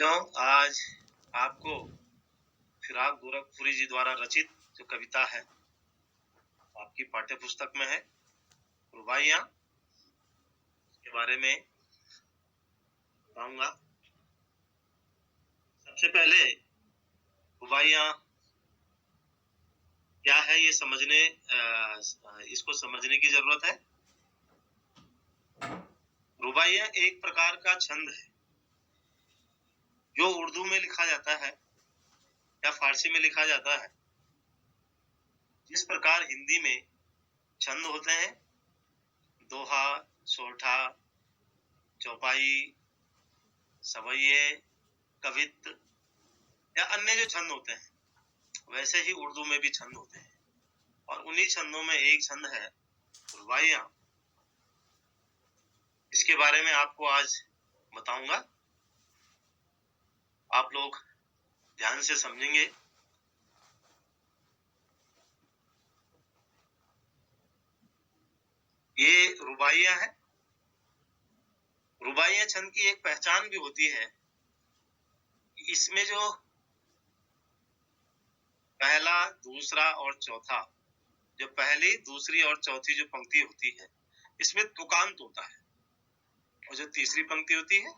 बच्चों, आज आपको फिराक गोरखपुरी जी द्वारा रचित जो कविता है आपकी पाठ्य पुस्तक में है रुबाइयां के बारे में बताऊंगा। सबसे पहले रुबाइयां क्या है ये इसको समझने की जरूरत है। रुबाइयां एक प्रकार का छंद है जो उर्दू में लिखा जाता है या फारसी में लिखा जाता है। जिस प्रकार हिंदी में छंद होते हैं, दोहा, सोठा, चौपाई, सवैये, कवित्त या अन्य जो छंद होते हैं, वैसे ही उर्दू में भी छंद होते हैं और उन्हीं छंदों में एक छंद है रुबाइयां। इसके बारे में आपको आज बताऊंगा। आप लोग ध्यान से समझेंगे। ये रुबाइयां है। रुबाइयां छंद की एक पहचान भी होती है। इसमें जो पहला, दूसरा और चौथा, जो पहली, दूसरी और चौथी जो पंक्ति होती है, इसमें तुकांत होता है और जो तीसरी पंक्ति होती है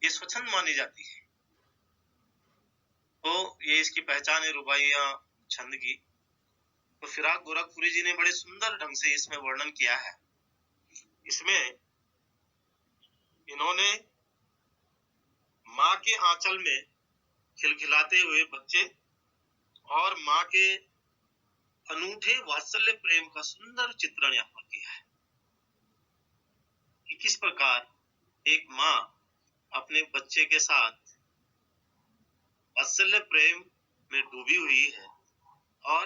ये स्वच्छंद मानी जाती है। तो ये इसकी पहचान है रुबाइयां छंद की। तो फिराक गोरखपुरी जी ने बड़े सुंदर ढंग से इसमें वर्णन किया है। इसमें इन्होंने माँ के आंचल में खिलखिलाते हुए बच्चे और माँ के अनूठे वात्सल्य प्रेम का सुंदर चित्रण यहाँ पर किया है कि किस प्रकार एक माँ अपने बच्चे के साथ वात्सल्य प्रेम में डूबी हुई है और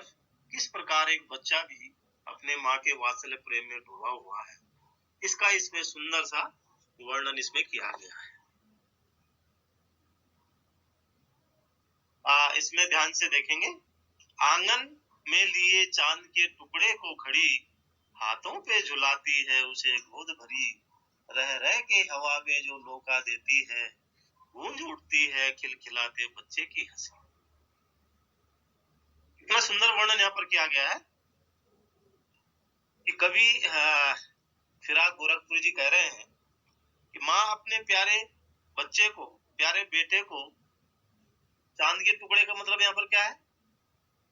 किस प्रकार एक बच्चा भी अपने माँ के वात्सल्य प्रेम में डूबा हुआ है। इसका इसमें सुंदर सा वर्णन इसमें किया गया है। इसमें ध्यान से देखेंगे। आंगन में लिए चांद के टुकड़े को खड़ी, हाथों पे झुलाती है उसे गोद भरी, रह रह के हवा में जो लोका देती है, गूंज उठती है खिलखिलाते बच्चे की हंसी। इतना सुंदर वर्णन यहाँ पर किया गया है कि कवि फिराक गोरखपुरी जी कह रहे हैं कि माँ अपने प्यारे बच्चे को, प्यारे बेटे को, चांद के टुकड़े का मतलब यहाँ पर क्या है?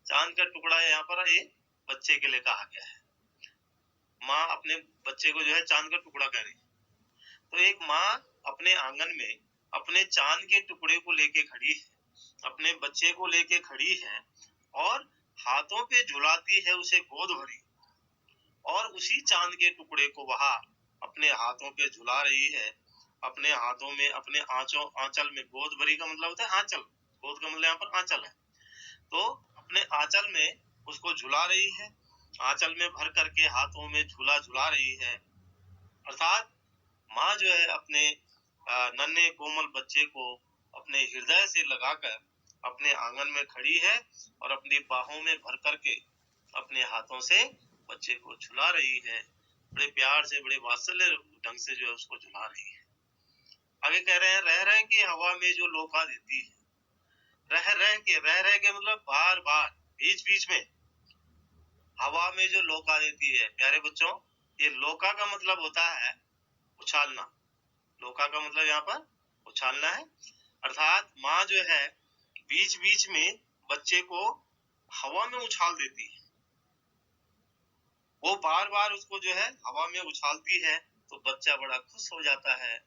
चांद का टुकड़ा यहाँ पर ये बच्चे के लिए कहा गया है। माँ अपने बच्चे को जो है चांद का टुकड़ा कह रही है। तो एक माँ अपने आंगन में अपने चांद के टुकड़े को लेके खड़ी है, अपने बच्चे को लेके खड़ी है और हाथों पे झुलाती है उसे गोद भरी, और उसी चांद के टुकड़े को वह अपने हाथों पे झुला रही है। अपने हाथों में, अपने आंचल में, गोद भरी का मतलब होता है आंचल, गोद का मतलब यहाँ पर आंचल है। तो अपने आंचल में उसको झुला रही है, आंचल में भर करके हाथों में झूला झुला रही है। अर्थात माँ जो है अपने नन्हे कोमल बच्चे को अपने हृदय से लगाकर अपने आंगन में खड़ी है और अपनी बाहों में भर करके अपने हाथों से बच्चे को झुला रही है। बड़े प्यार से, बड़े वात्सल्य ढंग से जो है उसको झुला रही है। आगे कह रहे हैं, रह रह के हवा में जो लोका देती है। रह रह के मतलब बार बार, बीच बीच में हवा में जो लोका देती है। प्यारे बच्चों, ये लोका का मतलब होता है उछालना। लोका का मतलब यहाँ पर उछालना है। अर्थात माँ जो है बीच बीच में बच्चे को हवा में उछाल देती है। वो बार बार उसको जो है हवा में उछालती है तो बच्चा बड़ा खुश हो जाता है।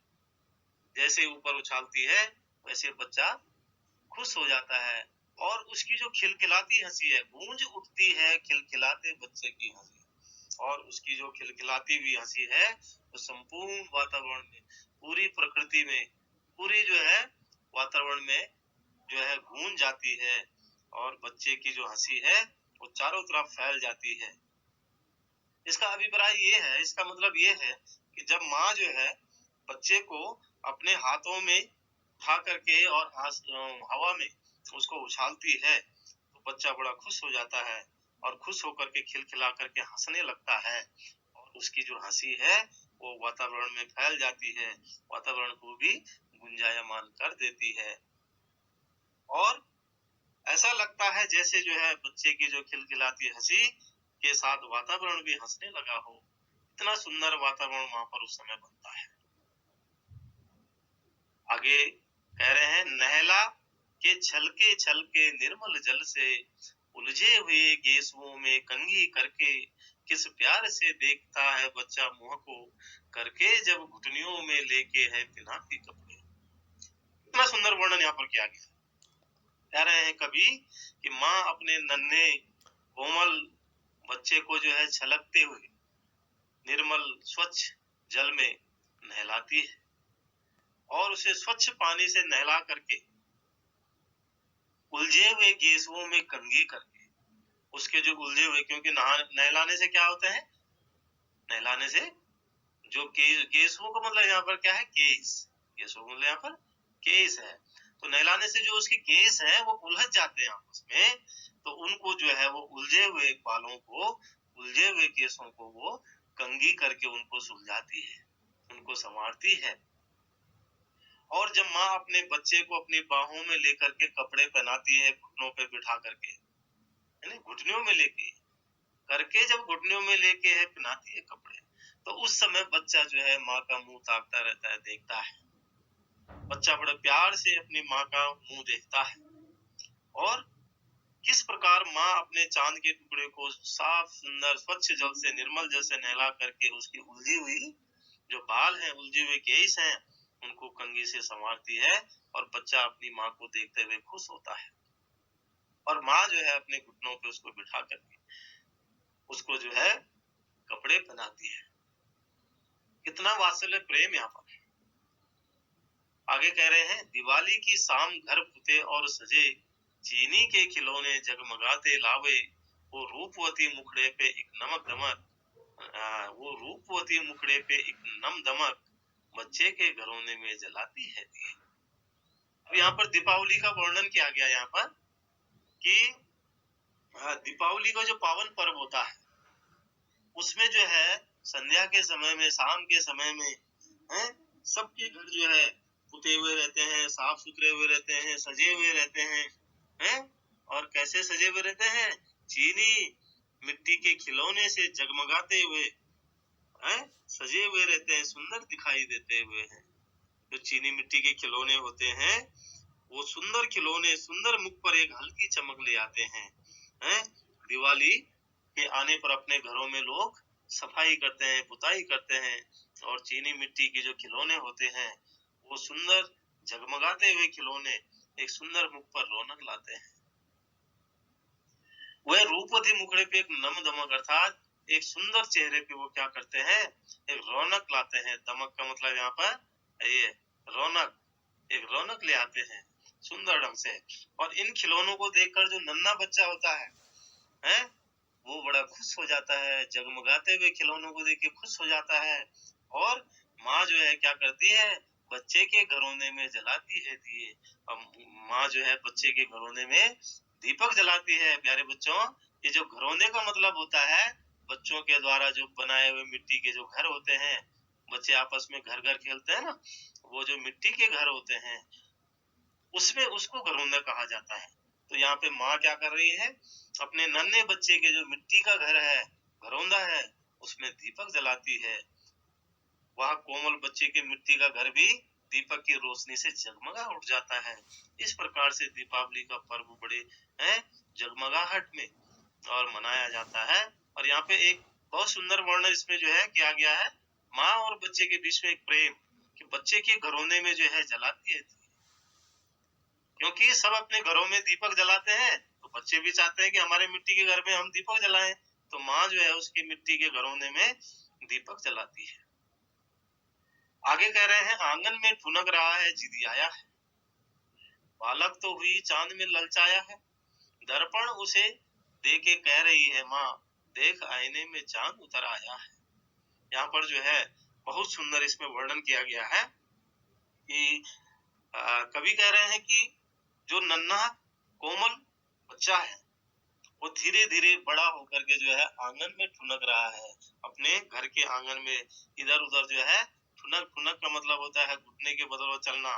जैसे ऊपर उछालती है वैसे बच्चा खुश हो जाता है और उसकी जो खिलखिलाती हंसी है, गूंज उठती है खिलखिलाते बच्चे की हंसी, और उसकी जो खिलखिलाती हुई हंसी है वो संपूर्ण वातावरण में, पूरी प्रकृति में, पूरी जो है वातावरण में जो है गूंज जाती है और बच्चे की जो हंसी है वो चारों तरफ फैल जाती है। इसका अभिप्राय ये है, इसका मतलब ये है कि जब माँ जो है बच्चे को अपने हाथों में उठा करके और हवा में उसको उछालती है तो बच्चा बड़ा खुश हो जाता है और खुश होकर के खिलखिला करके हंसने लगता है और उसकी जो हंसी है वो वातावरण में फैल जाती है, वातावरण को भी गुंजायमान कर देती है और ऐसा लगता है जैसे जो है बच्चे की जो खिलखिलाती हंसी के साथ वातावरण भी हंसने लगा हो। इतना सुंदर वातावरण वहां पर उस समय बनता है। आगे कह रहे हैं, नहला के छलके छलके निर्मल जल से उलझे हुए गेसुओं में कंघी करके किस प्यार से देखता है बच्चा मुंह को करके जब घुटनियों में लेके है पिनाती कपड़े। इतना सुंदर वर्णन यहाँ पर किया गया। कह रहे हैं कवि कि माँ अपने नन्हे कोमल बच्चे को जो है छलकते हुए निर्मल स्वच्छ जल में नहलाती है और उसे स्वच्छ पानी से नहला करके उलझे हुए गेसुओं में कंघी करके उसके जो उलझे हुए, क्योंकि नहलाने से क्या होता है, नहलाने से जो गेसुओं का मतलब यहाँ पर क्या है, केस। गेसुओं मतलब यहाँ पर केस है। तो नहलाने से जो उसके केस है वो उलझ जाते हैं आपस में, तो उनको जो है वो उलझे हुए बालों को, उलझे हुए केसों को वो कंघी करके उनको सुलझाती है, उनको संवारती है। और जब माँ अपने बच्चे को अपनी बाहों में लेकर के कपड़े पहनाती है, घुटनों पे बिठा करके, यानी घुटनियों में लेके करके, जब घुटनियों में लेके है पहनाती है कपड़े, तो उस समय बच्चा जो है माँ का मुंह ताकता रहता है, देखता है। बच्चा बड़े प्यार से अपनी माँ का मुंह देखता है और किस प्रकार माँ अपने चांद के टुकड़े को साफ सुंदर स्वच्छ जल से, निर्मल जल से नहला करके उसकी उलझी हुई जो बाल हैं, उलझे हुए केस हैं, उनको कंघी से संवारती है और बच्चा अपनी माँ को देखते हुए खुश होता है। और माँ जो है अपने घुटनों पे उसको बिठा करके उसको जो है कपड़े पहनाती है। कितना वात्सल्य प्रेम यहाँ पर। आगे कह रहे हैं, दिवाली की शाम घर पुते और सजे, चीनी के खिलौने जगमगाते लावे, वो रूपवती मुखड़े पे एक नमक दमक, वो रूपवती मुखड़े पे एक नम दमक, बच्चे के घरौने में जलाती है दिए। अब यहाँ पर दीपावली का वर्णन किया गया यहाँ पर कि दीपावली का जो पावन पर्व होता है उसमें जो है संध्या के समय में, शाम के समय में सबके घर जो है पुते हुए रहते हैं, साफ सुथरे हुए रहते हैं, सजे हुए रहते हैं, और कैसे सजे हुए रहते हैं, चीनी मिट्टी के खिलौने से जगमगाते हुए सजे हुए रहते हैं, सुंदर दिखाई देते हुए हैं। जो चीनी मिट्टी के खिलौने होते हैं वो सुंदर खिलौने, सुंदर मुख पर एक हल्की चमक ले आते हैं। दिवाली के आने पर अपने घरों में लोग सफाई करते हैं, पुताई करते हैं और चीनी मिट्टी के जो खिलौने होते हैं वो सुंदर जगमगाते हुए खिलौने एक सुंदर मुख पर रौनक लाते हैं। वह रूपवती मुखड़े पे एक नम दमक, अर्थात एक सुंदर चेहरे पे वो क्या करते हैं, एक रौनक लाते हैं। दमक का मतलब यहाँ पर ये रौनक, एक रौनक ले आते हैं सुंदर ढंग से। और इन खिलौनों को देखकर जो नन्हा बच्चा होता है वो बड़ा खुश हो जाता है, जगमगाते हुए खिलौनों को देख के खुश हो जाता है। और माँ जो है क्या करती है, बच्चे के घरौने में जलाती है दिए। माँ जो है बच्चे के घरौने में दीपक जलाती है। प्यारे बच्चों, ये जो घरौने का मतलब होता है बच्चों के द्वारा जो बनाए हुए मिट्टी के जो घर होते हैं, बच्चे आपस में घर घर खेलते हैं ना, वो जो मिट्टी के घर होते हैं उसमें उसको घरौंदा कहा जाता है। तो यहाँ पे माँ क्या कर रही है, अपने नन्हे बच्चे के जो मिट्टी का घर है, घरौंदा है, उसमें दीपक जलाती है। वह कोमल बच्चे के मिट्टी का घर भी दीपक की रोशनी से जगमगा उठ जाता है। इस प्रकार से दीपावली का पर्व बड़े जगमगाहट में और मनाया जाता है। और यहाँ पे एक बहुत सुंदर वर्णन इसमें जो है किया गया है, माँ और बच्चे के बीच में एक प्रेम, कि बच्चे के घरौने में जो है जलाती है, क्योंकि सब अपने घरों में दीपक जलाते हैं तो बच्चे भी चाहते हैं कि हमारे मिट्टी के घर में हम दीपक जलाएं। तो माँ जो है उसकी मिट्टी के घरौने में दीपक जलाती है। आगे कह रहे हैं, आंगन में ठुनक रहा है जिदियाया है, बालक तो हुई चांद में ललचाया है, दर्पण उसे देके कह रही है माँ, देख आईने में चांद उतर आया है। यहाँ पर जो है बहुत सुंदर इसमें वर्णन किया गया है कि कवि कह रहे हैं कि जो नन्हा कोमल बच्चा है वो धीरे धीरे बड़ा होकर के जो है आंगन में ठुनक रहा है, अपने घर के आंगन में इधर उधर जो है ठुनक खुनक, खुनक का मतलब होता है घुटने के बदौलत चलना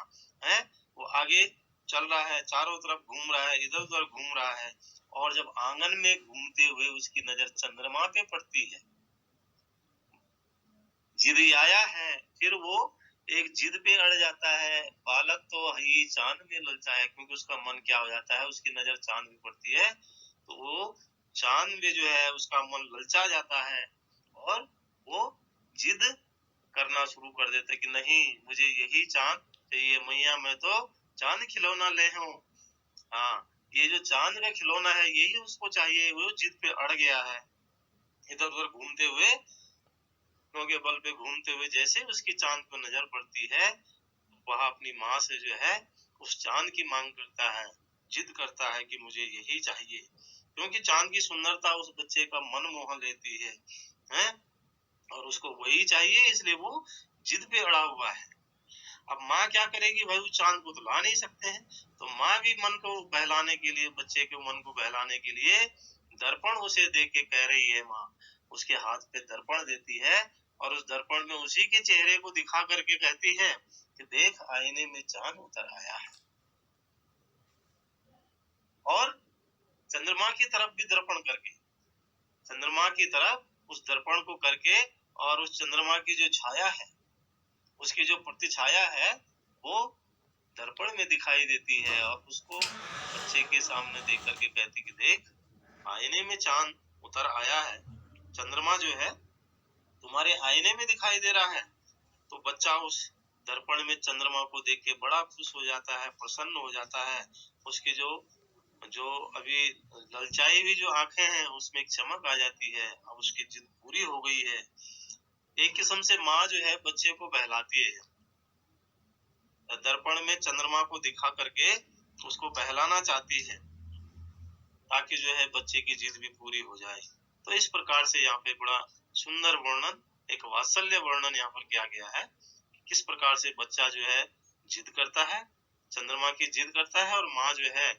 है। वो आगे चल रहा है, चारों तरफ घूम रहा है, इधर उधर घूम रहा है, और जब आंगन में घूमते हुए उसकी नजर चंद्रमा पे पड़ती है, जिद आया है, फिर वो एक जिद पे अड़ जाता है। बालक तो ही चांद में ललचा है, क्योंकि उसका मन क्या हो जाता है, उसकी नजर चांद में पड़ती है, तो वो चांद में जो है उसका मन ललचा जाता है, और वो जिद करना शुरू कर देता है कि नहीं, मुझे यही चांद चाहिए मैया, मैं तो चांद खिलौना ले हूँ। हाँ, ये जो चांद का खिलौना है यही उसको चाहिए। वो जिद पे अड़ गया है, इधर उधर घूमते हुए, के बल पे घूमते हुए जैसे उसकी चांद को नजर पड़ती है, वह अपनी माँ से जो है उस चांद की मांग करता है, जिद करता है कि मुझे यही चाहिए, क्योंकि चांद की सुंदरता उस बच्चे का मन मोह लेती है, और उसको वही चाहिए, इसलिए वो जिद पे अड़ा हुआ है। अब माँ क्या करेगी भाई, उस चांद को तो ला नहीं सकते हैं, तो माँ भी मन को बहलाने के लिए, बच्चे के मन को बहलाने के लिए दर्पण उसे दे के कह रही है, माँ उसके हाथ पे दर्पण देती है, और उस दर्पण में उसी के चेहरे को दिखा करके कहती है कि देख, आईने में चांद उतर आया है। और चंद्रमा की तरफ भी दर्पण करके, चंद्रमा की तरफ उस दर्पण को करके, और उस चंद्रमा की जो छाया है, उसकी जो प्रतिछाया है, वो दर्पण में दिखाई देती है, और उसको बच्चे के सामने देख करके कहती कि देख, आईने में चांद उतर आया है, चंद्रमा जो है तुम्हारे आईने में दिखाई दे रहा है। तो बच्चा उस दर्पण में चंद्रमा को देख के बड़ा खुश हो जाता है, प्रसन्न हो जाता है। उसकी जो जो अभी ललचाई हुई जो आंखें हैं, उसमें एक चमक आ जाती है, अब उसकी जिद पूरी हो गई है। एक किस्म से माँ जो है बच्चे को बहलाती है, दर्पण में चंद्रमा को दिखा करके उसको बहलाना चाहती है, ताकि जो है बच्चे की जिद भी पूरी हो जाए। तो इस प्रकार से यहाँ पे बड़ा सुंदर वर्णन, एक वात्सल्य वर्णन यहाँ पर किया गया है, किस प्रकार से बच्चा जो है जिद करता है, चंद्रमा की जिद करता है, और माँ जो है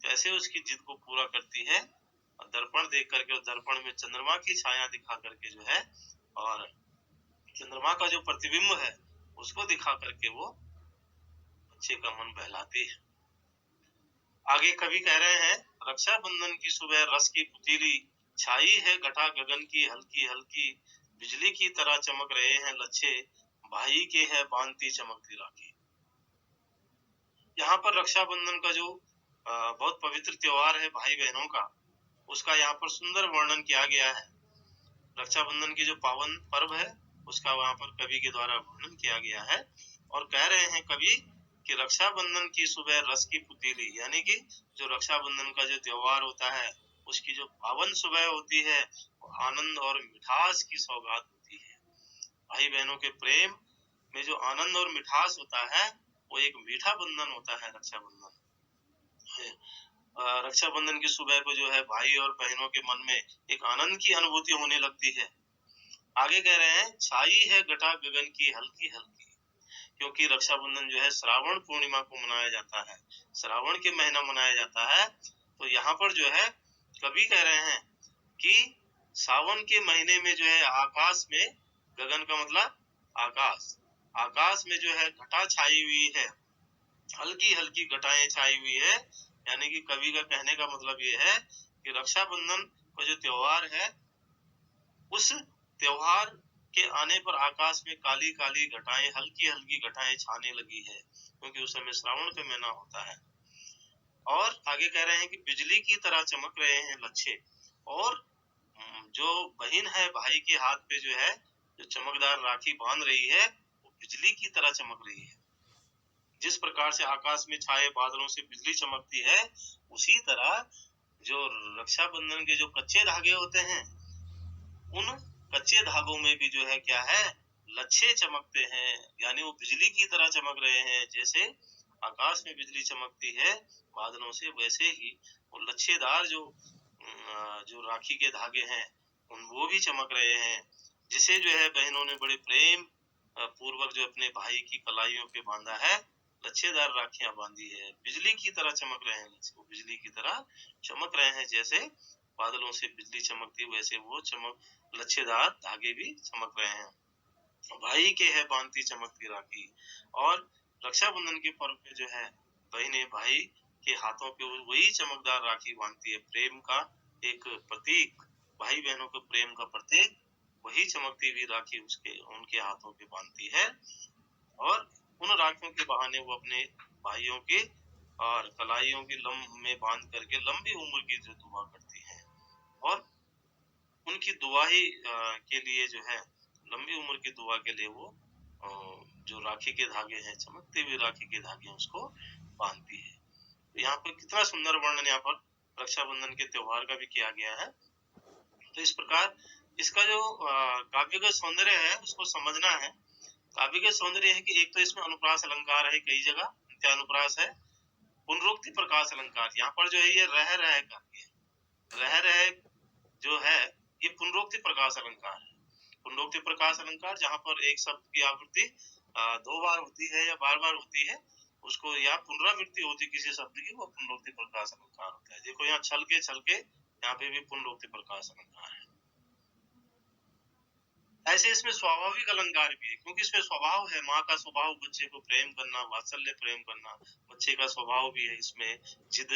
कैसे उसकी जिद को पूरा करती है, और दर्पण देख करके, दर्पण में चंद्रमा की छाया दिखा करके जो है, और चंद्रमा का जो प्रतिबिंब है उसको दिखा करके वो बच्चे का मन बहलाती है। आगे कवि कह रहे हैं, रक्षाबंधन की सुबह रस की पुतीली छाई है, घटा गगन की हल्की हल्की, बिजली की तरह चमक रहे हैं लच्छे, भाई के है बांधती चमकती राखी। यहाँ पर रक्षाबंधन का जो बहुत पवित्र त्योहार है भाई बहनों का, उसका यहाँ पर सुंदर वर्णन किया गया है। रक्षाबंधन की जो पावन पर्व है उसका वहाँ पर कवि के द्वारा वर्णन किया गया है, और कह रहे हैं कवि कि रक्षाबंधन की सुबह रस की पुतीली, यानी कि जो रक्षाबंधन का जो त्योहार होता है उसकी जो पावन सुबह होती है, वो आनंद और मिठास की सौगात होती है। भाई बहनों के प्रेम में जो आनंद और मिठास होता है, वो एक मीठा बंधन होता है रक्षाबंधन। रक्षाबंधन की सुबह को जो है भाई और बहनों के मन में एक आनंद की अनुभूति होने लगती है। आगे कह रहे हैं, छाई है घटा गगन की हल्की हल्की, क्योंकि रक्षाबंधन जो है श्रावण पूर्णिमा को मनाया जाता है, श्रावण के महीना मनाया जाता है। तो यहाँ पर जो है कवि कह रहे हैं कि सावन के महीने में जो है आकाश में, गगन का मतलब आकाश, आकाश में जो है घटा छाई हुई है, हल्की हल्की घटाएं छाई हुई है। यानी कि कवि का कहने का मतलब ये है कि रक्षाबंधन का जो त्योहार है, उस त्योहार के आने पर आकाश में काली काली घटाएं, हल्की हल्की घटाएं छाने लगी है, क्योंकि उस समय श्रावण का महीना होता है। और आगे कह रहे हैं कि बिजली की तरह चमक रहे हैं लच्छे, और जो बहन है भाई के हाथ पे जो है जो चमकदार राखी बांध रही है, वो बिजली की तरह चमक रही है। जिस प्रकार से आकाश में छाए बादलों से बिजली चमकती है, उसी तरह जो रक्षाबंधन के जो कच्चे धागे होते हैं, उन कच्चे धागों में भी जो है क्या है, लच्छे चमकते हैं, यानी वो बिजली की तरह चमक रहे हैं। जैसे आकाश में बिजली चमकती है बादलों से, वैसे ही वो लच्छेदार जो राखी के धागे हैं वो भी चमक रहे हैं, जिसे जो है बहनों ने बड़े प्रेम पूर्वक जो अपने भाई की कलाइयों पे बांधा है, लच्छेदार राखियां बांधी है, बिजली की तरह चमक रहे हैं, वो बिजली की तरह चमक रहे हैं। जैसे बादलों से बिजली चमकती, वैसे वो चमक लच्छेदार धागे भी चमक रहे हैं। भाई के है बांधती चमकती राखी। और रक्षाबंधन के पर्व पे जो है बहनें भाई के हाथों पे वही चमकदार राखी बांधती है, प्रेम का एक प्रतीक, भाई बहनों के प्रेम का प्रतीक वही चमकती हुई राखी उसके उनके हाथों पे बांधती है। और उन राखियों के बहाने वो अपने भाइयों के और कलाइयों की में बांध करके लंबी उम्र की जो दुआ करती है। और उनकी दुआ ही के लिए जो है लंबी उम्र की दुआ के लिए वो जो राखी के धागे हैं, चमकते हुए राखी के धागे उसको बांधती है। तो यहाँ पर कितना सुंदर वर्णन यहाँ पर रक्षाबंधन के त्योहार का भी किया गया है। तो इस प्रकार इसका जो काव्यगत सौंदर्य है उसको समझना है। काव्यगत सौंदर्य है कि एक तो इसमें अनुप्रास अलंकार है, कई जगह अनुप्रास है, पुनरुक्ति प्रकाश अलंकार। यहाँ पर जो है ये रह रह जो है ये पुनरुक्ति प्रकाश अलंकार है। पुनरुक्ति प्रकाश अलंकार जहाँ पर एक शब्द की आवृत्ति 2 बार होती है या बार होती है, उसको या पुनरावृत्ति होती किसी शब्द की, वो पुनरुक्ति प्रकाश अलंकार होता है। देखो यहाँ छल के यहाँ पे भी पुनरुक्ति प्रकाश अलंकार है। ऐसे इसमें स्वाभाविक अलंकार भी है, क्योंकि इसमें स्वभाव है, माँ का स्वभाव बच्चे को प्रेम करना, वात्सल्य प्रेम करना बच्चे का स्वभाव भी है। इसमें जिद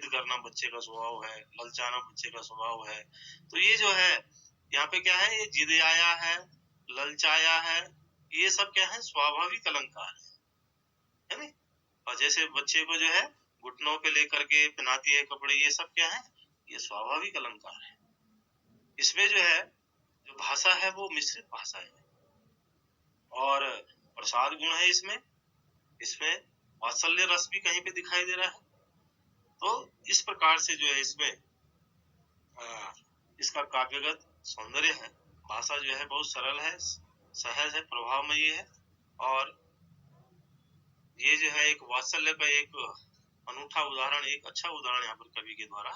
करना बच्चे का स्वभाव है, ललचाना बच्चे का स्वभाव है। तो ये जो है यहाँ पे क्या है, ये जिद आया है, ललचाया है, ये सब क्या है, स्वाभाविक अलंकार है नहीं। और जैसे बच्चे को जो है घुटनों पे लेकर के पहनाती है कपड़े, ये सब क्या है, ये स्वाभाविक अलंकार है। इसमें जो है जो भाषा है वो मिश्रित भाषा है और प्रसाद गुण है इसमें वात्सल्य रस भी कहीं पे दिखाई दे रहा है। तो इस प्रकार से जो है इसमें इसका काव्यगत सौंदर्य है। भाषा जो है बहुत सरल है, सहज है, प्रभावमयी है। और ये जो है एक वात्सल्य का एक अनूठा उदाहरण, एक अच्छा उदाहरण यहाँ पर कवि के द्वारा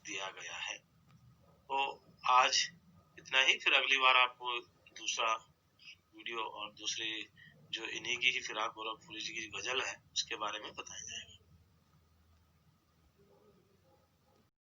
दिया गया है। तो आज इतना ही, फिर अगली बार आपको दूसरा वीडियो और दूसरी जो इन्हीं की ही फिराक गोरखपुरी जी की गजल है उसके बारे में बताया जाएगा।